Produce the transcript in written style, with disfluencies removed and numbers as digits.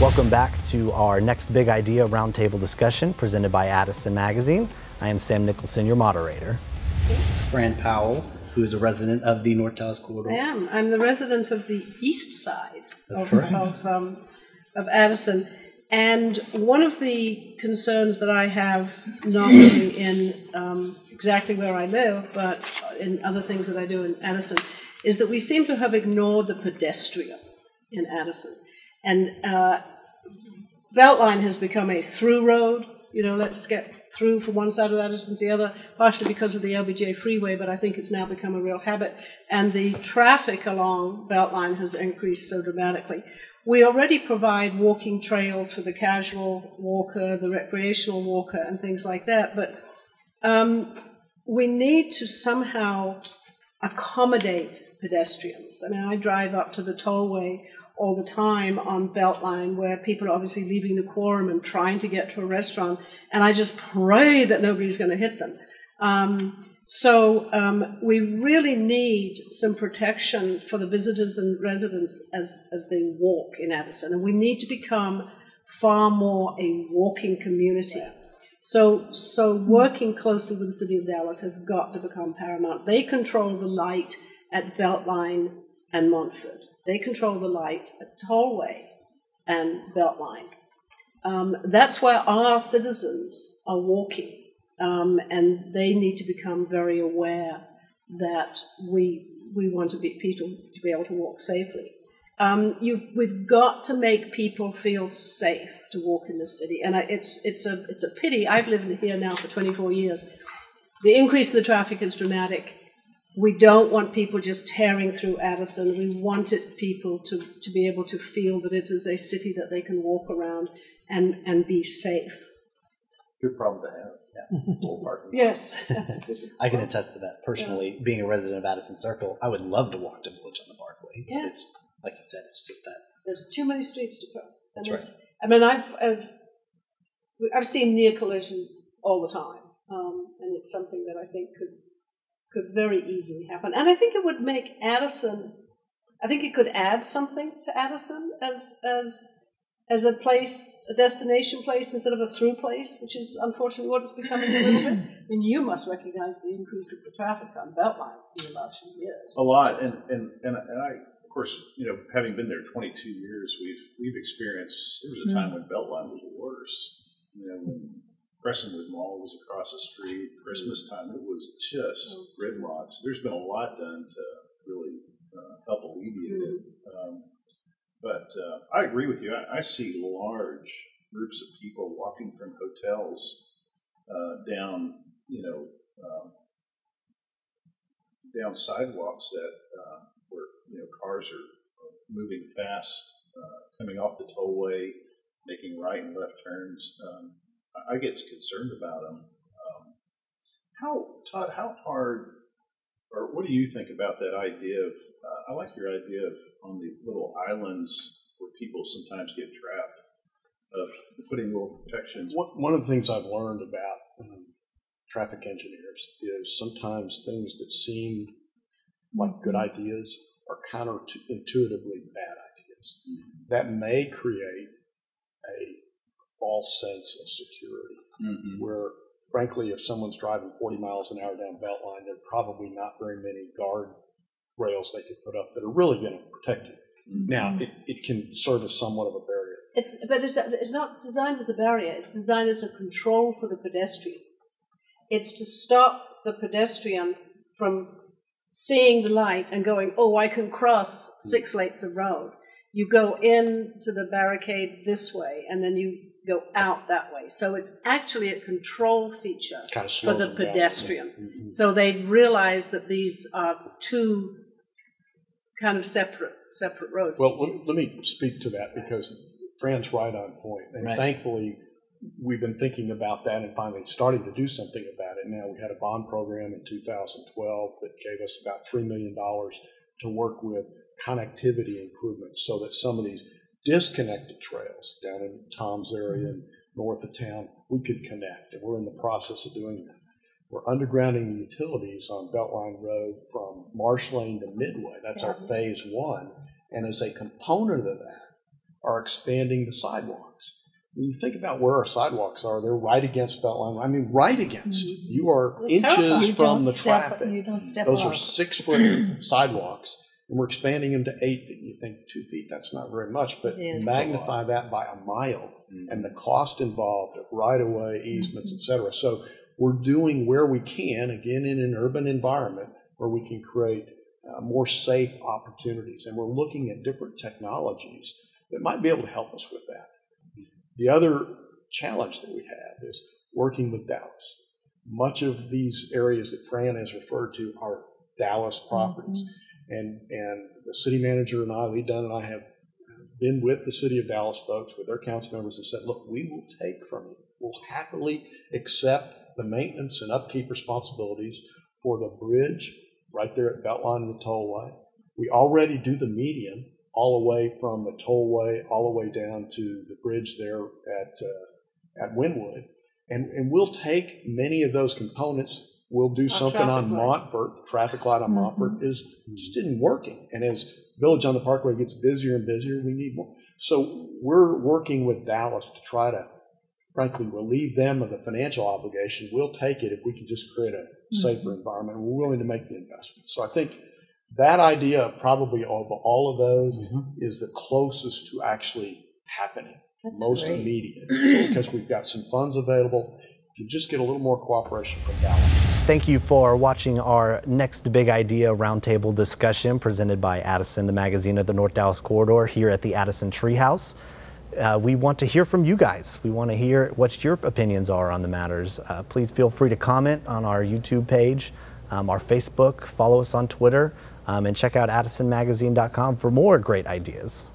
Welcome back to our next big idea roundtable discussion presented by Addison Magazine. I am Sam Nicholson, your moderator. Fran Powell, who is a resident of the North Dallas corridor. I am. I'm the resident of the east side of Addison. And one of the concerns that I have, not only in exactly where I live, but in other things that I do in Addison, is that we seem to have ignored the pedestrian in Addison. And Beltline has become a through road. You know, let's get through from one side of Addison to the other, partially because of the LBJ freeway, but I think it's now become a real habit. And the traffic along Beltline has increased so dramatically. We already provide walking trails for the casual walker, the recreational walker, and things like that, but we need to somehow accommodate pedestrians. I mean, I drive up to the tollway all the time on Beltline, where people are obviously leaving the quorum and trying to get to a restaurant, and I just pray that nobody's going to hit them. We really need some protection for the visitors and residents as they walk in Addison, and we need to become far more a walking community. So working closely with the City of Dallas has got to become paramount. They control the light at Beltline and Montford. They control the light at Tollway and Beltline. That's where our citizens are walking, and they need to become very aware that we want people to be able to walk safely. We've got to make people feel safe to walk in the city, and it's a pity. I've lived here now for 24 years. The increase in the traffic is dramatic. We don't want people just tearing through Addison. We wanted people to be able to feel that it is a city that they can walk around and be safe. Good problem to have. Yeah. Yes. I can attest to that personally. Yeah. Being a resident of Addison Circle, I would love to walk to Village on the Parkway. Yeah. It's, like you said, it's just that. There's too many streets to cross. That's right. I mean, I've seen near collisions all the time, and it's something that I think could very easily happen. And I think it would make Addison, I think it could add something to Addison as a place, a destination place instead of a through place, which is unfortunately what it's becoming a little bit. I mean, you must recognize the increase of the traffic on Beltline in the last few years. A lot, and I, of course, you know, having been there 22 years, we've experienced, there was a time when Beltline was worse. You know, when Crescentwood Mall was across the street. Christmas time, it was just gridlocked. There's been a lot done to really help alleviate it. But I agree with you. I see large groups of people walking from hotels down, down sidewalks that where cars are moving fast, coming off the tollway, making right and left turns. I get concerned about them. Todd, how hard, or what do you think about that idea of, I like your idea of on the little islands where people sometimes get trapped, of putting little protections. One of the things I've learned about traffic engineers is sometimes things that seem like good ideas are counterintuitively bad ideas. That may create a false sense of security, where, frankly, if someone's driving 40 miles an hour down Beltline, there are probably not very many guard rails they could put up that are really going to protect you. Now, it can serve as somewhat of a barrier. But it's not designed as a barrier. It's designed as a control for the pedestrian. It's to stop the pedestrian from seeing the light and going, oh, I can cross 6 lanes of road. You go into the barricade this way, and then you go out that way. So it's actually a control feature for the pedestrian. So they realize that these are two kind of separate roads. Well, let me speak to that, because Fran's right on point. And thankfully, we've been thinking about that and finally starting to do something about it. Now, we had a bond program in 2012 that gave us about $3 million to work with connectivity improvements so that some of these disconnected trails down in Tom's area and north of town, we could connect. And we're in the process of doing that. We're undergrounding the utilities on Beltline Road from Marsh Lane to Midway. That's our phase 1. And as a component of that, are expanding the sidewalks. When you think about where our sidewalks are, they're right against Beltline. I mean, right against. You are inches from the traffic. You don't step Those are off. 6-foot sidewalks, and we're expanding them to 8 feet. You think 2 feet, that's not very much, but It is. magnify that by a mile and the cost involved of right-of-way, easements, et cetera. So we're doing where we can, again, in an urban environment where we can create more safe opportunities. And we're looking at different technologies that might be able to help us with that. The other challenge that we have is working with Dallas. Much of these areas that Fran has referred to are Dallas properties. And the city manager and I, Lee Dunn and I, have been with the city of Dallas folks, with their council members, and said, look, we will take from you. We'll happily accept the maintenance and upkeep responsibilities for the bridge right there at Beltline and the tollway. We already do the median all the way from the tollway all the way down to the bridge there at Wynwood. And we'll take many of those components. We'll do something on Montfort. The traffic light on Montfort just isn't working. And as Village on the Parkway gets busier and busier, we need more. So we're working with Dallas to try to, frankly, relieve them of the financial obligation. We'll take it if we can just create a safer environment. We're willing to make the investment. So I think that idea of probably of all of those is the closest to actually happening. That's most great. immediate, because we've got some funds available. You just get a little more cooperation from Dallas. Thank you for watching our next big idea roundtable discussion presented by Addison, the magazine of the North Dallas Corridor, here at the Addison Treehouse. We want to hear from you guys. We want to hear what your opinions are on the matters. Please feel free to comment on our YouTube page, our Facebook, follow us on Twitter, and check out addisonmagazine.com for more great ideas.